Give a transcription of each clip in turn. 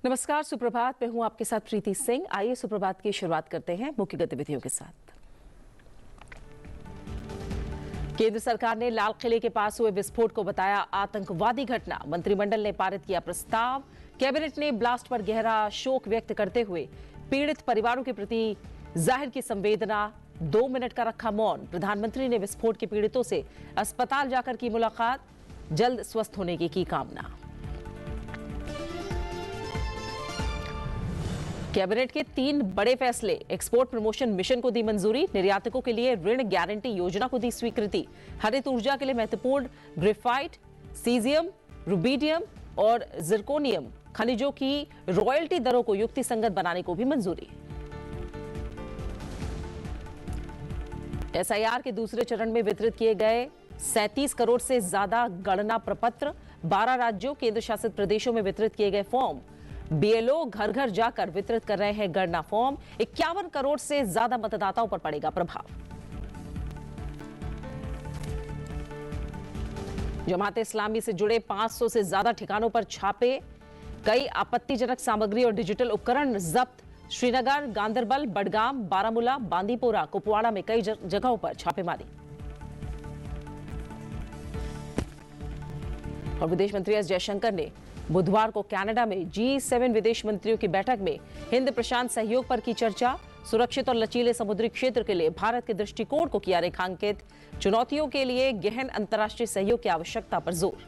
नमस्कार, सुप्रभात। मैं हूं आपके साथ प्रीति सिंह। आइए सुप्रभात की शुरुआत करते हैं मुख्य गतिविधियों के साथ। केंद्र सरकार ने लाल किले के पास हुए विस्फोट को बताया आतंकवादी घटना। मंत्रिमंडल ने पारित किया प्रस्ताव। कैबिनेट ने ब्लास्ट पर गहरा शोक व्यक्त करते हुए पीड़ित परिवारों के प्रति जाहिर की संवेदना। 2 मिनट का रखा मौन। प्रधानमंत्री ने विस्फोट के पीड़ितों से अस्पताल जाकर की मुलाकात। जल्द स्वस्थ होने की कामना। कैबिनेट के 3 बड़े फैसले। एक्सपोर्ट प्रमोशन मिशन को दी मंजूरी। निर्यातकों के लिए ऋण गारंटी योजना को दी स्वीकृति। हरित ऊर्जा के लिए महत्वपूर्ण ग्रेफाइट, सीजियम, रुबीडियम और जिरकोनियम खनिजों की रॉयल्टी दरों को युक्तिसंगत बनाने को भी मंजूरी। एसआईआर के दूसरे चरण में वितरित किए गए 37 करोड़ से ज्यादा गणना प्रपत्र। 12 राज्यों, केंद्र शासित प्रदेशों में वितरित किए गए फॉर्म। बीएलओ घर घर जाकर वितरित कर रहे हैं गणना फॉर्म। 51 करोड़ से ज्यादा मतदाताओं पर पड़ेगा प्रभाव। जमात इस्लामी से जुड़े 500 से ज्यादा ठिकानों पर छापे। कई आपत्तिजनक सामग्री और डिजिटल उपकरण जब्त। श्रीनगर, गांदरबल, बडगाम, बारामूला, बांदीपोरा, कुपवाड़ा में कई जगहों पर छापेमारी। और विदेश मंत्री एस जयशंकर ने बुधवार को कनाडा में G7 विदेश मंत्रियों की बैठक में हिंद प्रशांत सहयोग पर की चर्चा। सुरक्षित और लचीले समुद्री क्षेत्र के लिए भारत के दृष्टिकोण को किया रेखांकित। चुनौतियों के लिए गहन अंतर्राष्ट्रीय सहयोग की आवश्यकता पर जोर।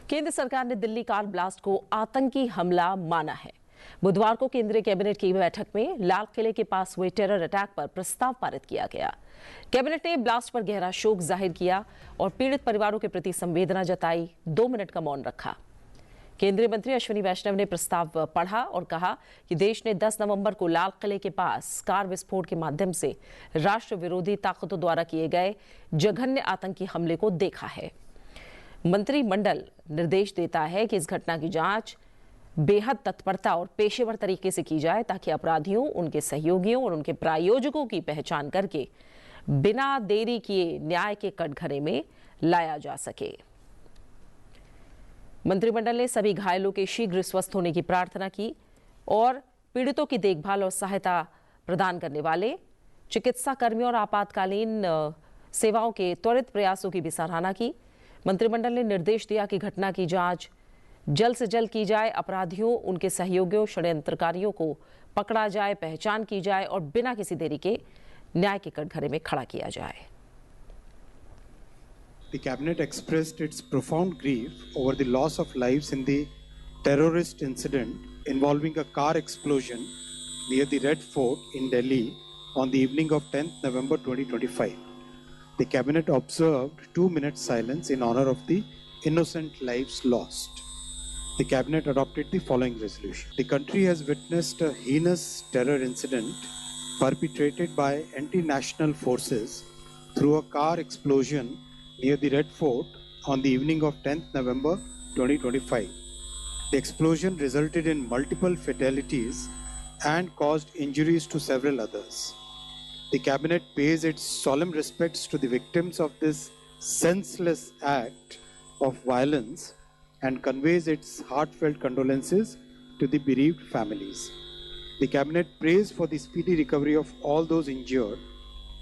केंद्र सरकार ने दिल्ली कार ब्लास्ट को आतंकी हमला माना है। बुधवार को केंद्रीय कैबिनेट की बैठक में लाल किले के पास हुए टेरर अटैक पर प्रस्ताव पारित किया गया। कैबिनेट ने ब्लास्ट पर गहरा शोक जाहिर किया और पीड़ित परिवारों के प्रति संवेदना जताई। 2 मिनट का मौन रखा। केंद्रीय मंत्री अश्विनी वैष्णव ने प्रस्ताव पढ़ा और कहा कि देश ने 10 नवंबर को लाल किले के पास कार विस्फोट के माध्यम से राष्ट्र विरोधी ताकतों द्वारा किए गए जघन्य आतंकी हमले को देखा है। मंत्रिमंडल निर्देश देता है कि इस घटना की जांच बेहद तत्परता और पेशेवर तरीके से की जाए ताकि अपराधियों, उनके सहयोगियों और उनके प्रायोजकों की पहचान करके बिना देरी किए न्याय के कटघरे में लाया जा सके। मंत्रिमंडल ने सभी घायलों के शीघ्र स्वस्थ होने की प्रार्थना की और पीड़ितों की देखभाल और सहायता प्रदान करने वाले चिकित्सा कर्मियों और आपातकालीन सेवाओं के त्वरित प्रयासों की भी सराहना की। मंत्रिमंडल ने निर्देश दिया कि घटना की जांच जल्द से जल्द की जाए। अपराधियों, उनके सहयोगियों, षड्यंत्रकारियों को पकड़ा जाए, पहचान की जाए और बिना किसी देरी के न्याय के कटघरे में खड़ा किया जाए। The cabinet expressed its profound grief over the loss of lives in the terrorist incident involving a car explosion near the Red Fort in Delhi on the evening of 10th November 2025. The cabinet observed 2 minutes silence in honor of the innocent lives lost. The cabinet adopted the following resolution. The country has witnessed a heinous terror incident perpetrated by anti-national forces through a car explosion near the Red Fort on the evening of 10th November 2025. The explosion resulted in multiple fatalities and caused injuries to several others. The cabinet pays its solemn respects to the victims of this senseless act of violence and conveys its heartfelt condolences to the bereaved families. The cabinet prays for the speedy recovery of all those injured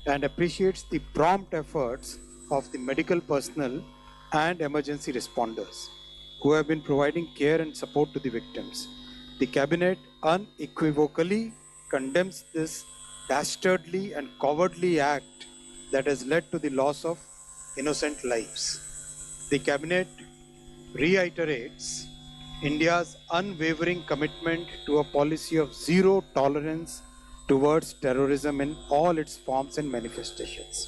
and appreciates the prompt efforts of the medical personnel and emergency responders who have been providing care and support to the victims. The cabinet unequivocally condemns this dastardly and cowardly act that has led to the loss of innocent lives. The cabinet reiterates India's unwavering commitment to a policy of zero tolerance towards terrorism in all its forms and manifestations.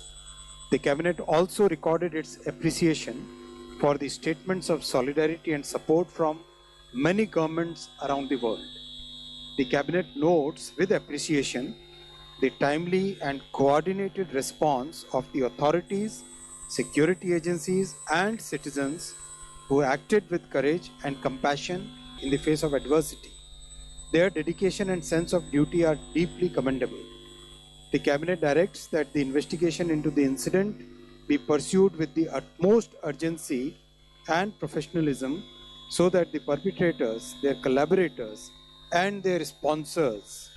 The cabinet also recorded its appreciation for the statements of solidarity and support from many governments around the world. The cabinet notes with appreciation the timely and coordinated response of the authorities, security agencies, and citizens who acted with courage and compassion in the face of adversity. Their dedication and sense of duty are deeply commendable. The cabinet directs that the investigation into the incident be pursued with the utmost urgency and professionalism so that the perpetrators, their collaborators, and their sponsors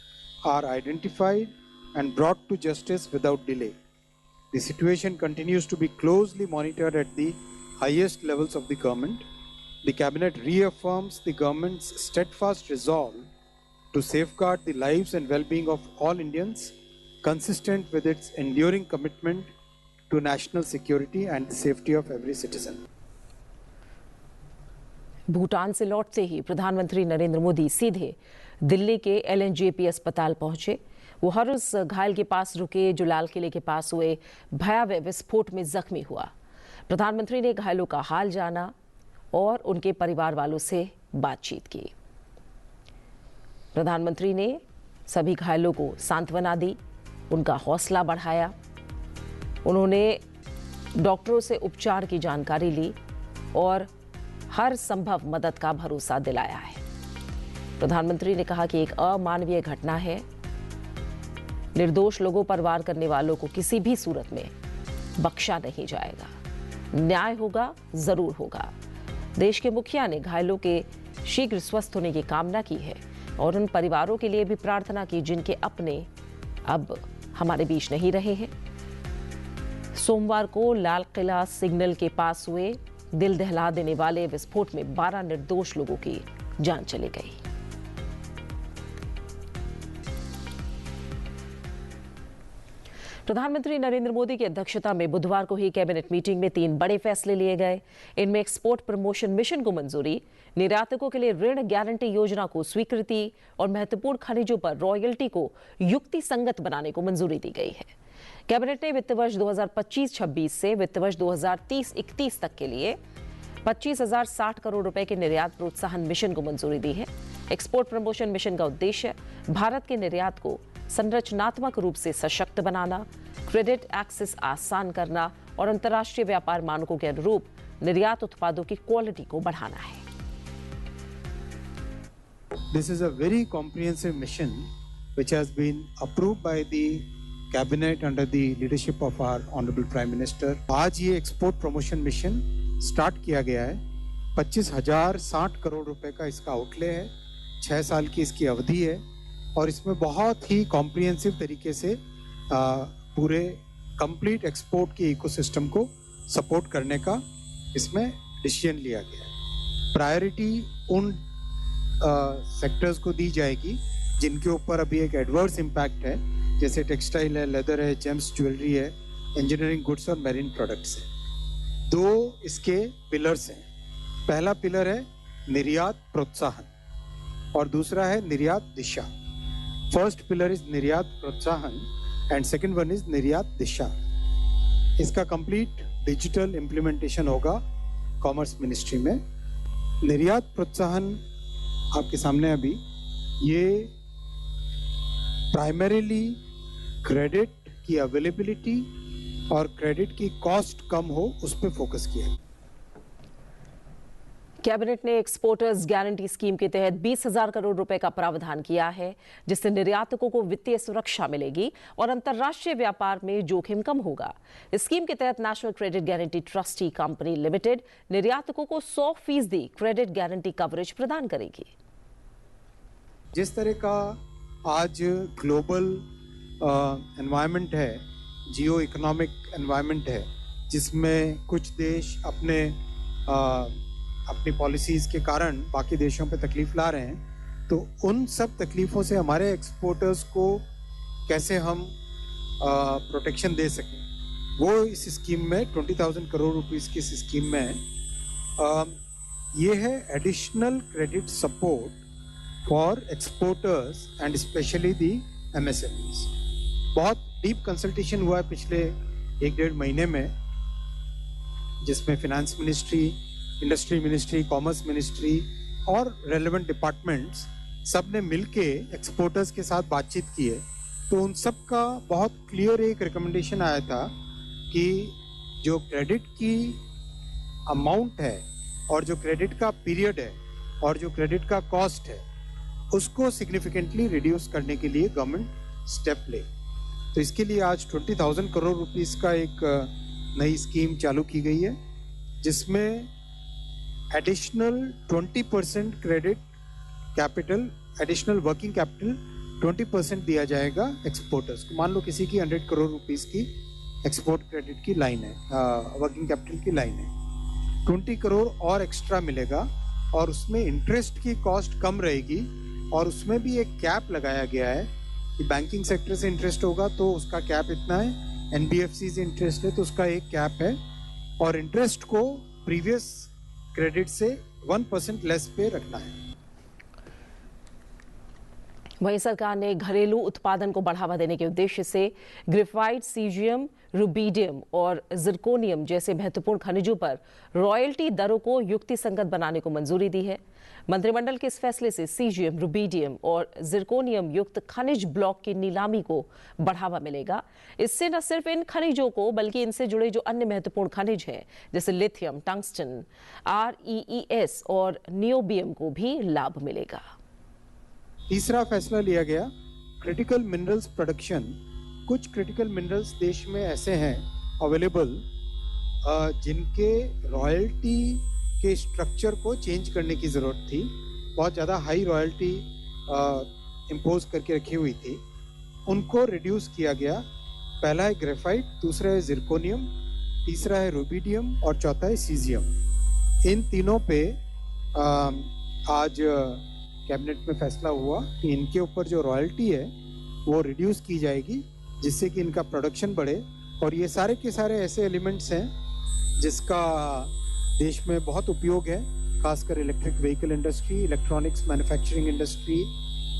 are identified and brought to justice without delay. The situation continues to be closely monitored at the highest levels of the government. The Cabinet reaffirms the government's steadfast resolve to safeguard the lives and well-being of all Indians, consistent with its enduring commitment to national security and the safety of every citizen. Bhutan से लौटते ही प्रधानमंत्री नरेंद्र मोदी सीधे दिल्ली के LNJP अस्पताल पहुंचे। वो हर उस घायल के पास रुके जो लाल किले के पास हुए भयावह विस्फोट में जख्मी हुआ। प्रधानमंत्री ने घायलों का हाल जाना और उनके परिवार वालों से बातचीत की। प्रधानमंत्री ने सभी घायलों को सांत्वना दी, उनका हौसला बढ़ाया। उन्होंने डॉक्टरों से उपचार की जानकारी ली और हर संभव मदद का भरोसा दिलाया है। प्रधानमंत्री ने कहा कि एक अमानवीय घटना है। निर्दोष लोगों पर वार करने वालों को किसी भी सूरत में बख्शा नहीं जाएगा। न्याय होगा, जरूर होगा। देश के मुखिया ने घायलों के शीघ्र स्वस्थ होने की कामना की है और उन परिवारों के लिए भी प्रार्थना की जिनके अपने अब हमारे बीच नहीं रहे हैं। सोमवार को लाल किला सिग्नल के पास हुए दिल दहला देने वाले विस्फोट में 12 निर्दोष लोगों की जान चली गई। प्रधानमंत्री नरेंद्र मोदी की अध्यक्षता में बुधवार को ही कैबिनेट मीटिंग में 3 बड़े फैसले लिए गए। इनमें एक्सपोर्ट प्रमोशन मिशन को मंजूरी, निर्यातकों के लिए ऋण गारंटी योजना को स्वीकृति और महत्वपूर्ण खनिजों पर रॉयल्टी को युक्ति संगत बनाने को मंजूरी दी गई है। कैबिनेट ने वित्त वर्ष 2025-26 से वित्त वर्ष 2030-31 तक के लिए 25,060 करोड़ रुपए के निर्यात प्रोत्साहन मिशन को मंजूरी दी है। एक्सपोर्ट प्रमोशन मिशन का उद्देश्य भारत के निर्यात को संरचनात्मक रूप से सशक्त बनाना, क्रेडिट एक्सेस आसान करना और अंतर्राष्ट्रीय व्यापार मानकों के अनुरूप निर्यात उत्पादों की क्वालिटी को बढ़ाना है। This is a very comprehensive mission which has been approved by the cabinet under the leadership of our honorable prime minister. आज ये एक्सपोर्ट प्रमोशन मिशन स्टार्ट किया गया है। 25,060 करोड़ रुपए का इसका आउटले है। 6 साल की इसकी अवधि है और इसमें बहुत ही कॉम्प्रिहेंसिव तरीके से पूरे कंप्लीट एक्सपोर्ट के इकोसिस्टम को सपोर्ट करने का इसमें डिसीजन लिया गया है। प्रायोरिटी उन सेक्टर्स को दी जाएगी जिनके ऊपर अभी एक एडवर्स इम्पैक्ट है, जैसे टेक्सटाइल है, लेदर है, जेम्स ज्वेलरी है, इंजीनियरिंग गुड्स और मैरीन प्रोडक्ट्स है। 2 इसके पिलर्स हैं। पहला पिलर है निर्यात प्रोत्साहन और दूसरा है निर्यात दिशा। फर्स्ट पिलर इज निर्यात प्रोत्साहन एंड सेकंड वन इज निर्यात दिशा। इसका कंप्लीट डिजिटल इम्प्लीमेंटेशन होगा कॉमर्स मिनिस्ट्री में। निर्यात प्रोत्साहन आपके सामने अभी ये प्राइमरीली क्रेडिट की अवेलेबिलिटी और क्रेडिट की कॉस्ट कम हो उस पर फोकस किया है। कैबिनेट ने एक्सपोर्टर्स गारंटी स्कीम के तहत 20,000 करोड़ रुपए का प्रावधान किया है, जिससे निर्यातकों को वित्तीय सुरक्षा मिलेगी और अंतर्राष्ट्रीय व्यापार में जोखिम कम होगा। इस स्कीम के तहत national credit guarantee trustee company limited निर्यातकों को 100% क्रेडिट गारंटी कवरेज प्रदान करेगी। जिस तरह का आज ग्लोबल एनवायरनमेंट है, जियो इकोनॉमिक एनवायरनमेंट है, जिसमें कुछ देश अपनी पॉलिसीज के कारण बाकी देशों पे तकलीफ ला रहे हैं, तो उन सब तकलीफों से हमारे एक्सपोर्टर्स को कैसे हम प्रोटेक्शन दे सकें, वो इस स्कीम में 20,000 करोड़ रुपीस की इस स्कीम में ये है additional credit support for exporters and specially the MSMEs। बहुत डीप कंसल्टेशन हुआ है पिछले 1-1.5 महीने में, जिसमें finance ministry, industry ministry, commerce ministry और रेलेवेंट डिपार्टमेंट्स सब ने मिलके एक्सपोर्टर्स के साथ बातचीत की है। तो उन सब का बहुत क्लियर एक रिकमेंडेशन आया था कि जो क्रेडिट की अमाउंट है और जो क्रेडिट का पीरियड है और जो क्रेडिट का कॉस्ट है उसको सिग्निफिकेंटली रिड्यूस करने के लिए गवर्नमेंट स्टेप ले। तो इसके लिए आज 20,000 करोड़ रुपीस का एक नई स्कीम चालू की गई है जिसमें additional 20% credit capital, additional working capital 20% दिया जाएगा एक्सपोर्टर्स को। मान लो किसी की 100 करोड़ रुपीस की एक्सपोर्ट क्रेडिट की लाइन है, वर्किंग कैपिटल की लाइन है, 20 करोड़ और एक्स्ट्रा मिलेगा और उसमें इंटरेस्ट की कॉस्ट कम रहेगी और उसमें भी एक कैप लगाया गया है कि बैंकिंग सेक्टर से इंटरेस्ट होगा तो उसका कैप इतना है, एनबीएफसी से इंटरेस्ट है तो उसका एक कैप है और इंटरेस्ट को प्रीवियस क्रेडिट से 1% लेस पे रखना है। वहीं सरकार ने घरेलू उत्पादन को बढ़ावा देने के उद्देश्य से ग्रेफाइट, सीजियम, रुबीडियम और जिरकोनियम जैसे महत्वपूर्ण खनिजों पर रॉयल्टी दरों को युक्तिसंगत बनाने को मंजूरी दी है। मंत्रिमंडल के इस फैसले से सीजियम, रुबीडियम और जिरकोनियम युक्त खनिज ब्लॉक की नीलामी को बढ़ावा मिलेगा। इससे न सिर्फ इन खनिजों को बल्कि इनसे जुड़े जो अन्य महत्वपूर्ण खनिज हैं जैसे लिथियम, टंगस्टन, REES और नियोबियम को भी लाभ मिलेगा। तीसरा फैसला लिया गया क्रिटिकल मिनरल्स प्रोडक्शन। कुछ क्रिटिकल मिनरल्स देश में ऐसे हैं अवेलेबल जिनके रॉयल्टी के स्ट्रक्चर को चेंज करने की ज़रूरत थी। बहुत ज़्यादा हाई रॉयल्टी इम्पोज करके रखी हुई थी, उनको रिड्यूस किया गया। पहला है ग्रेफाइट, दूसरा है जिरकोनियम, तीसरा है रुबीडियम और चौथा है सीजियम। इन तीनों पे आज कैबिनेट में फैसला हुआ कि इनके ऊपर जो रॉयल्टी है वो रिड्यूस की जाएगी जिससे कि इनका प्रोडक्शन बढ़े। और ये सारे के सारे ऐसे एलिमेंट्स हैं जिसका देश में बहुत उपयोग है, खासकर electric vehicle industry, electronics manufacturing industry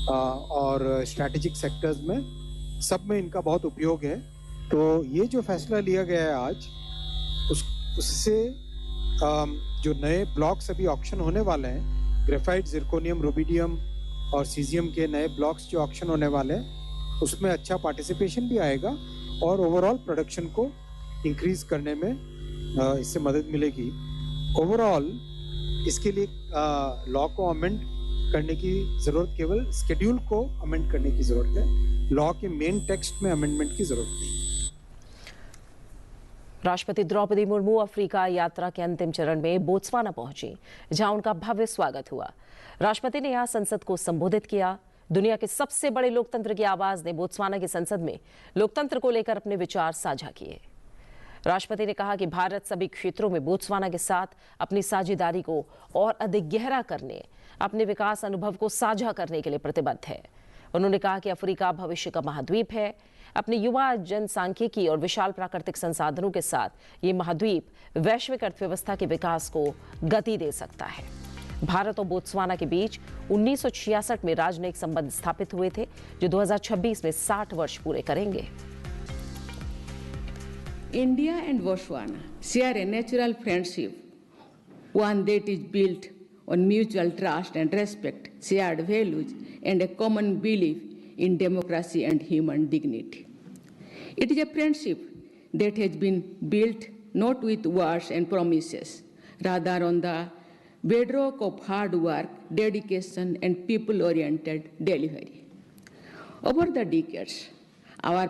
और स्ट्रैटेजिक सेक्टर्स में, सब में इनका बहुत उपयोग है। तो ये जो फैसला लिया गया है आज, उससे जो नए ब्लॉक्स अभी ऑक्शन होने वाले हैं, ग्रेफाइट, जिरकोनियम, रुबीडियम और सीजियम के नए ब्लॉक्स जो ऑक्शन होने वाले हैं, उसमें अच्छा पार्टिसिपेशन भी आएगा और ओवरऑल प्रोडक्शन को इंक्रीज करने में इससे मदद मिलेगी। ओवरऑल इसके लिए लॉ को अमेंड करने की ज़रूरत, केवल शेड्यूल को अमेंड करने की ज़रूरत है, लॉ के मेन टेक्स्ट में अमेंडमेंट की ज़रूरत नहीं। राष्ट्रपति द्रौपदी मुर्मू अफ्रीका यात्रा के अंतिम चरण में बोत्सवाना पहुंची, जहां उनका भव्य स्वागत हुआ। राष्ट्रपति ने यहां संसद को संबोधित किया। दुनिया के सबसे बड़े लोकतंत्र की आवाज ने बोत्सवाना की संसद में लोकतंत्र को लेकर अपने विचार साझा किए। राष्ट्रपति ने कहा कि भारत सभी क्षेत्रों में बोत्सवाना के साथ अपनी साझेदारी को और अधिक गहरा करने, अपने विकास अनुभव को साझा करने के लिए प्रतिबद्ध है। उन्होंने कहा कि अफ्रीका भविष्य का महाद्वीप है। अपनी युवा जनसांख्यिकी और विशाल प्राकृतिक संसाधनों के साथ ये महाद्वीप वैश्विक अर्थव्यवस्था के विकास को गति दे सकता है। भारत और बोत्सवाना के बीच 1966 में राजनयिक संबंध स्थापित हुए थे, जो 2026 में 60 वर्ष पूरे करेंगे। India and Botswana share a natural friendship, one that is built on mutual trust and respect, shared values, and a common belief in democracy and human dignity. It is a friendship that has been built not with words and promises, rather on the bedrock of hard work, dedication, and people-oriented delivery. Over the decades, our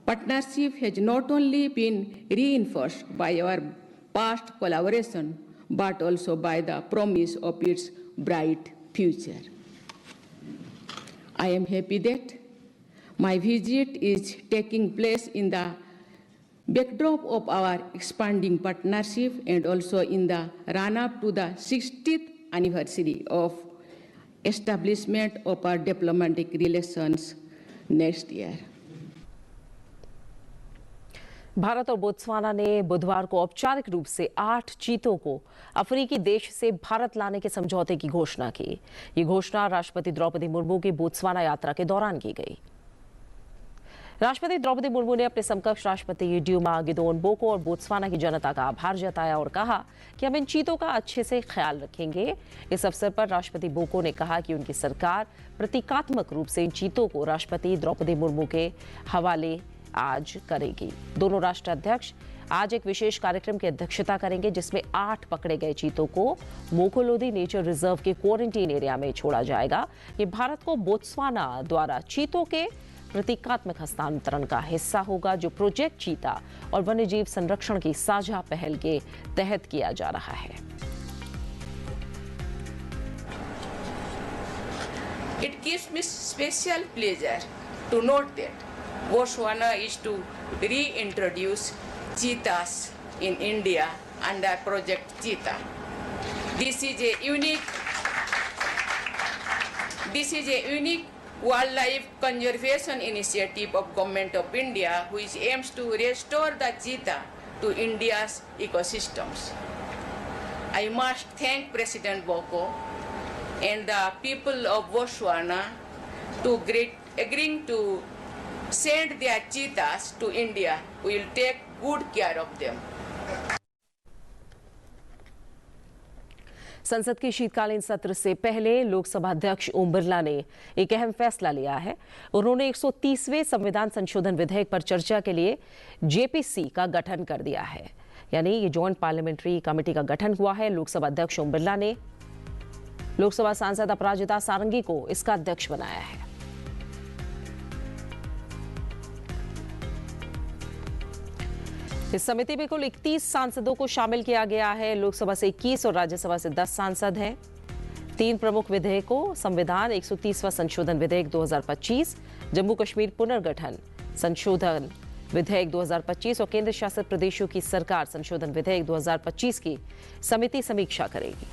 partnership has not only been reinforced by our past collaboration, but also by the promise of its bright future. I am happy that my visit is taking place in the backdrop of our expanding partnership and also in the run-up to the 60th anniversary of establishment of our diplomatic relations next year. Bharat और Botswana ने बुधवार को औपचारिक रूप से 8 चीतों को अफ्रीकी देश से भारत लाने के समझौते की घोषणा की। ये घोषणा राष्ट्रपति द्रौपदी मुर्मू की बोत्सवाना यात्रा के दौरान की गई। राष्ट्रपति द्रौपदी मुर्मू ने अपने समकक्ष राष्ट्रपति ड्यूमा गिदोन बोको और बोत्सवाना की जनता का आभार जताया और कहा कि हम इन चीतों का अच्छे से ख्याल रखेंगे। इस अवसर पर राष्ट्रपति बोको ने कहा कि उनकी सरकार प्रतीकात्मक रूप से इन चीतों को राष्ट्रपति द्रौपदी मुर्मू के हवाले आज करेगी। दोनों राष्ट्राध्यक्ष आज एक विशेष कार्यक्रम की अध्यक्षता करेंगे, जिसमें 8 पकड़े गए चीतों को मोकोलोदी नेचर रिजर्व के क्वारंटीन एरिया में छोड़ा जाएगा। ये भारत को बोत्सवाना द्वारा चीतों के प्रतीकात्मक हस्तांतरण का हिस्सा होगा, जो प्रोजेक्ट चीता और वन्यजीव संरक्षण की साझा पहल के तहत किया जा रहा है। It gives me special pleasure to note that Botswana is to reintroduce cheetahs in India under Project Cheetah. This is a unique wildlife conservation initiative of Government of India, which aims to restore the cheetah to India's ecosystems. I must thank President Boko and the people of Botswana to agreeing to send their cheetahs to India. We will take good care of them. संसद के शीतकालीन सत्र से पहले लोकसभा अध्यक्ष ओम बिरला ने एक अहम फैसला लिया है। उन्होंने 130वें संविधान संशोधन विधेयक पर चर्चा के लिए जेपीसी का गठन कर दिया है, यानी ये जॉइंट पार्लियामेंट्री कमेटी का गठन हुआ है। लोकसभा अध्यक्ष ओम बिरला ने लोकसभा सांसद अपराजिता सारंगी को इसका अध्यक्ष बनाया है। इस समिति में कुल 31 सांसदों को शामिल किया गया है। लोकसभा से 21 और राज्यसभा से 10 सांसद हैं। 3 प्रमुख विधेयकों, संविधान 130वां संशोधन विधेयक 2025, जम्मू कश्मीर पुनर्गठन संशोधन विधेयक 2025 और केंद्र शासित प्रदेशों की सरकार संशोधन विधेयक 2025 की समिति समीक्षा करेगी।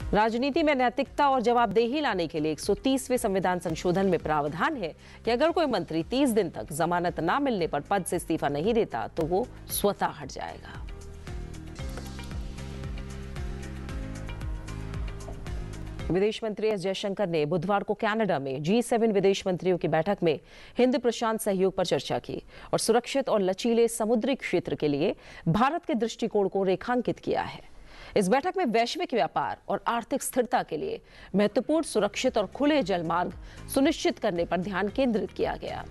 राजनीति में नैतिकता और जवाबदेही लाने के लिए 130वें संविधान संशोधन में प्रावधान है कि अगर कोई मंत्री 30 दिन तक जमानत न मिलने पर पद से इस्तीफा नहीं देता तो वो स्वतः हट जाएगा। विदेश मंत्री एस जयशंकर ने बुधवार को कनाडा में G7 विदेश मंत्रियों की बैठक में हिंद प्रशांत सहयोग पर चर्चा की और सुरक्षित और लचीले समुद्री क्षेत्र के लिए भारत के दृष्टिकोण को रेखांकित किया है। इस बैठक में वैश्विक व्यापार और आर्थिक स्थिरता के लिए महत्वपूर्ण सुरक्षित और खुले जलमार्ग सुनिश्चित करने पर ध्यान केंद्रित किया गया।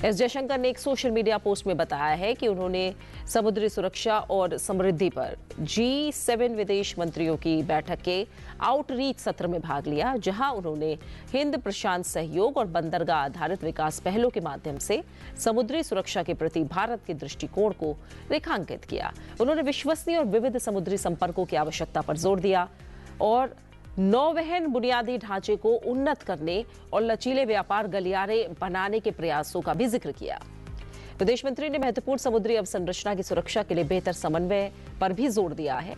एस जयशंकर ने एक सोशल मीडिया पोस्ट में बताया है कि उन्होंने समुद्री सुरक्षा और समृद्धि पर G7 विदेश मंत्रियों की बैठक के आउटरीच सत्र में भाग लिया, जहां उन्होंने हिंद प्रशांत सहयोग और बंदरगाह आधारित विकास पहलों के माध्यम से समुद्री सुरक्षा के प्रति भारत के दृष्टिकोण को रेखांकित किया। उन्होंने विश्वसनीय और विविध समुद्री संपर्कों की आवश्यकता पर जोर दिया और नौवहन बुनियादी ढांचे को उन्नत करने और लचीले व्यापार गलियारे बनाने के प्रयासों का भी जिक्र किया। विदेश मंत्री ने महत्वपूर्ण समुद्री अवसंरचना की सुरक्षा के लिए बेहतर समन्वय पर भी जोर दिया है।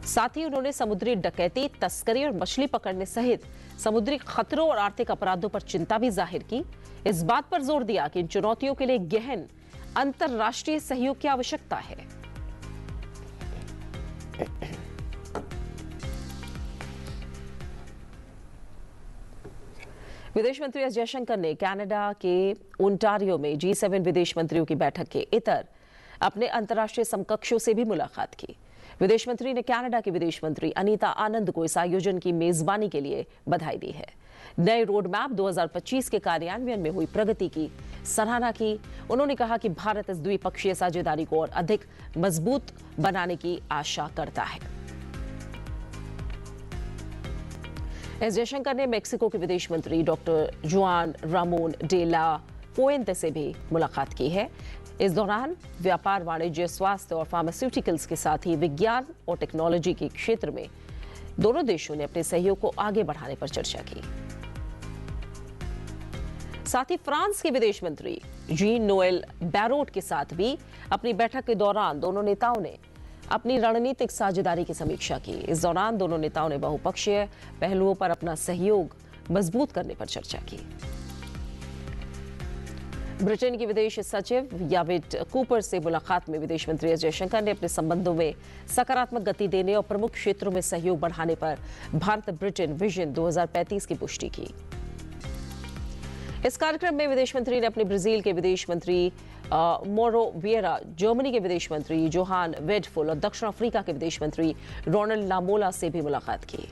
साथ ही उन्होंने समुद्री डकैती, तस्करी और मछली पकड़ने सहित समुद्री खतरों और आर्थिक अपराधों पर चिंता भी जाहिर की। इस बात पर जोर दिया कि इन चुनौतियों के लिए गहन अंतर्राष्ट्रीय सहयोग की आवश्यकता है। विदेश मंत्री एस जयशंकर ने कनाडा के ओंटारियो में G7 विदेश मंत्रियों की बैठक के इतर अपने अंतर्राष्ट्रीय समकक्षों से भी मुलाकात की। विदेश मंत्री ने कनाडा के विदेश मंत्री अनीता आनंद को इस आयोजन की मेजबानी के लिए बधाई दी है। नए रोड मैप 2025 के कार्यान्वयन में हुई प्रगति की सराहना की। उन्होंने कहा कि भारत इस द्विपक्षीय साझेदारी को और अधिक मजबूत बनाने की आशा करता है। एस जयशंकर ने मेक्सिको के विदेश मंत्री डॉक्टर जुआन रामोन डे ला पुएंते से भी मुलाकात की है। इस दौरान व्यापार, वाणिज्य, स्वास्थ्य और फार्मास्यूटिकल्स के साथ ही विज्ञान और टेक्नोलॉजी के क्षेत्र में दोनों देशों ने अपने सहयोग को आगे बढ़ाने पर चर्चा की। साथ ही फ्रांस के विदेश मंत्री जीन नोएल बैरोट के साथ भी अपनी बैठक के दौरान दोनों नेताओं ने अपनी रणनीतिक साझेदारी की समीक्षा की। इस दौरान दोनों नेताओं ने बहुपक्षीय पहलुओं पर अपना सहयोग मजबूत करने पर चर्चा की। ब्रिटेन की विदेश सचिव याविट कूपर से मुलाकात में विदेश मंत्री एस जयशंकर ने अपने संबंधों में सकारात्मक गति देने और प्रमुख क्षेत्रों में सहयोग बढ़ाने पर भारत ब्रिटेन विजन 2035 की पुष्टि की। इस कार्यक्रम में विदेश मंत्री ने अपने ब्राजील के विदेश मंत्री मोरो वियरा, जर्मनी के विदेश मंत्री जोहान वेडफुल और दक्षिण अफ्रीका के विदेश मंत्री रोनाल्ड लामोला से भी मुलाकात की।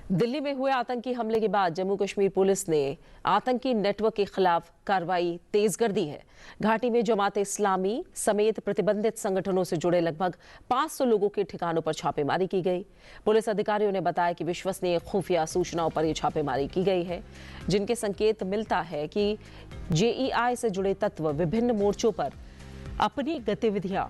दिल्ली में हुए आतंकी हमले के बाद जम्मू कश्मीर पुलिस ने आतंकी नेटवर्क के खिलाफ कार्रवाई तेज कर दी है। घाटी में जमात इस्लामी समेत प्रतिबंधित संगठनों से जुड़े लगभग 500 लोगों के ठिकानों पर छापेमारी की गई। पुलिस अधिकारियों ने बताया कि विश्वसनीय खुफिया सूचनाओं पर यह छापेमारी की गई है, जिनके संकेत मिलता है कि जेईआई से जुड़े तत्व विभिन्न मोर्चों पर अपनी गतिविधियां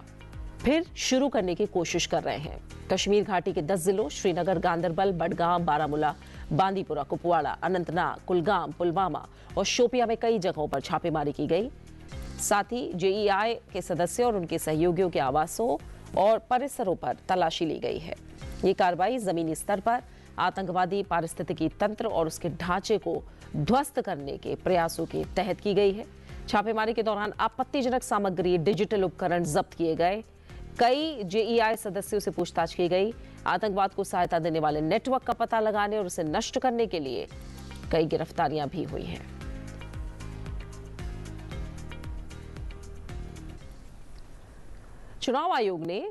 फिर शुरू करने की कोशिश कर रहे हैं। कश्मीर घाटी के 10 जिलों श्रीनगर, गांदरबल, बडगाम, बारामूला, बांदीपुरा, कुपवाड़ा, अनंतनाग, कुलगाम, पुलवामा और शोपिया में कई जगहों पर छापेमारी की गई। साथ ही जेईआई के सदस्यों और उनके सहयोगियों के आवासों और परिसरों पर तलाशी ली गई है। ये कार्रवाई जमीनी स्तर पर आतंकवादी पारिस्थितिकी तंत्र और उसके ढांचे को ध्वस्त करने के प्रयासों के तहत की गई है। छापेमारी के दौरान आपत्तिजनक सामग्री, डिजिटल उपकरण जब्त किए गए। कई जेईआई सदस्यों से पूछताछ की गई। आतंकवाद को सहायता देने वाले नेटवर्क का पता लगाने और उसे नष्ट करने के लिए कई गिरफ्तारियां भी हुई हैं। चुनाव आयोग ने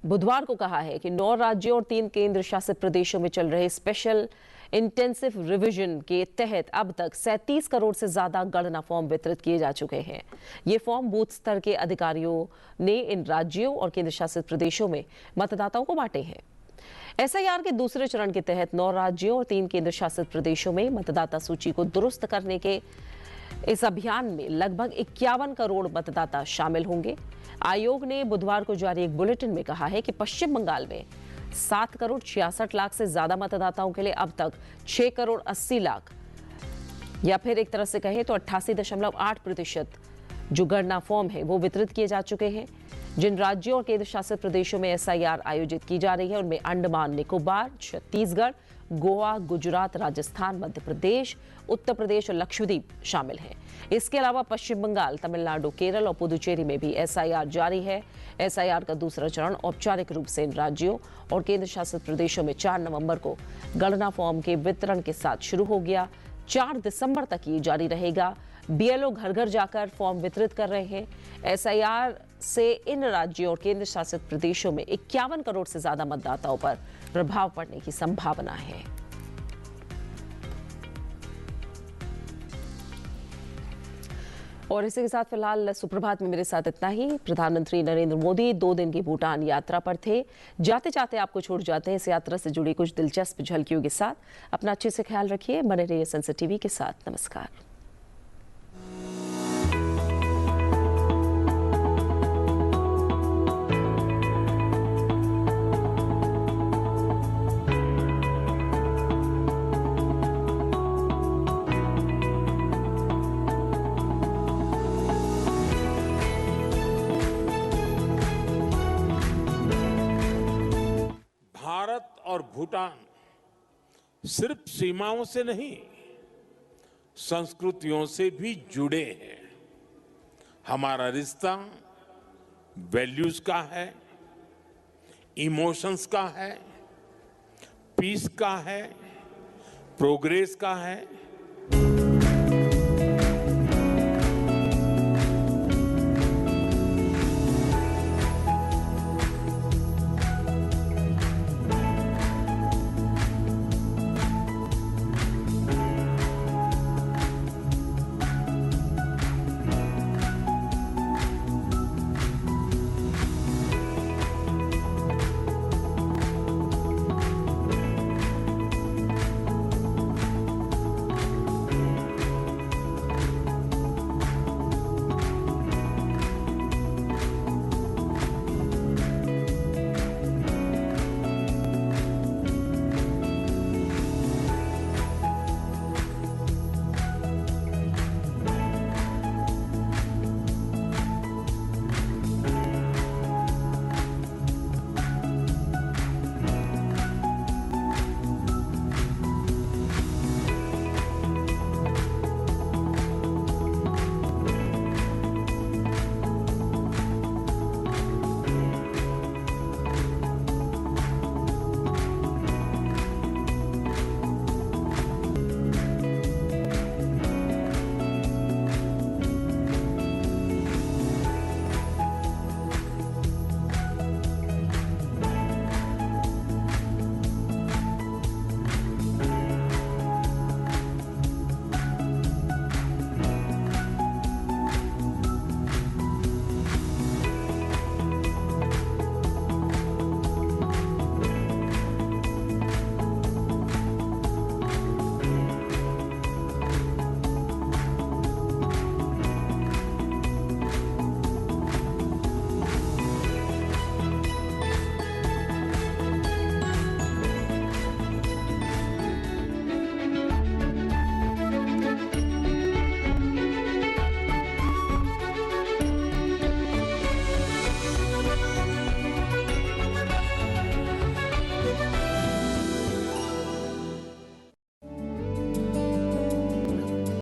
बुधवार को कहा है कि 9 राज्यों और 3 केंद्र शासित प्रदेशों में चल रहे स्पेशल इंटेंसिव रिवीजन के तहत अब तक 37 करोड़ से ज्यादा गणना फॉर्म वितरित किए जा चुके हैं। ये फॉर्म बूथ स्तर के अधिकारियों ने इन राज्यों और केंद्र शासित प्रदेशों में मतदाताओं को बांटे हैं। एसआईआर के दूसरे चरण के तहत 9 राज्यों और 3 केंद्र शासित प्रदेशों में मतदाता सूची को दुरुस्त करने के इस अभियान में लगभग 51 करोड़ मतदाता शामिल होंगे। आयोग ने बुधवार को जारी एक बुलेटिन में कहा है कि पश्चिम बंगाल में 7 करोड़ 66 लाख से ज्यादा मतदाताओं के लिए अब तक 6 करोड़ 80 लाख या फिर एक तरह से कहें तो 88.8% जो गणना फॉर्म है वो वितरित किए जा चुके हैं। जिन राज्यों और केंद्र शासित प्रदेशों में एसआईआर आयोजित की जा रही है उनमें अंडमान निकोबार, छत्तीसगढ़, गोवा, गुजरात, राजस्थान, मध्य प्रदेश, उत्तर प्रदेश और लक्षद्वीप शामिल हैं। इसके अलावा पश्चिम बंगाल, तमिलनाडु, केरल और पुदुचेरी में भी एसआईआर जारी है। एसआईआर का दूसरा चरण औपचारिक रूप से इन राज्यों और केंद्र शासित प्रदेशों में 4 नवंबर को गणना फॉर्म के वितरण के साथ शुरू हो गया। 4 दिसंबर तक ये जारी रहेगा। बीएलओ घर घर जाकर फॉर्म वितरित कर रहे हैं। एसआईआर से इन राज्यों और केंद्र शासित प्रदेशों में 51 करोड़ से ज्यादा मतदाताओं पर प्रभाव पड़ने की संभावना है। और इसी के साथ फिलहाल सुप्रभात में मेरे साथ इतना ही। प्रधानमंत्री नरेंद्र मोदी 2 दिन की भूटान यात्रा पर थे। जाते जाते आपको छोड़ जाते हैं इस यात्रा से जुड़ी कुछ दिलचस्प झलकियों के साथ। अपना अच्छे से ख्याल रखिए। बने रहिए सनसद टीवी के साथ। नमस्कार। भारत और भूटान सिर्फ सीमाओं से नहीं, संस्कृतियों से भी जुड़े हैं। हमारा रिश्ता वैल्यूज का है, इमोशंस का है, पीस का है, प्रोग्रेस का है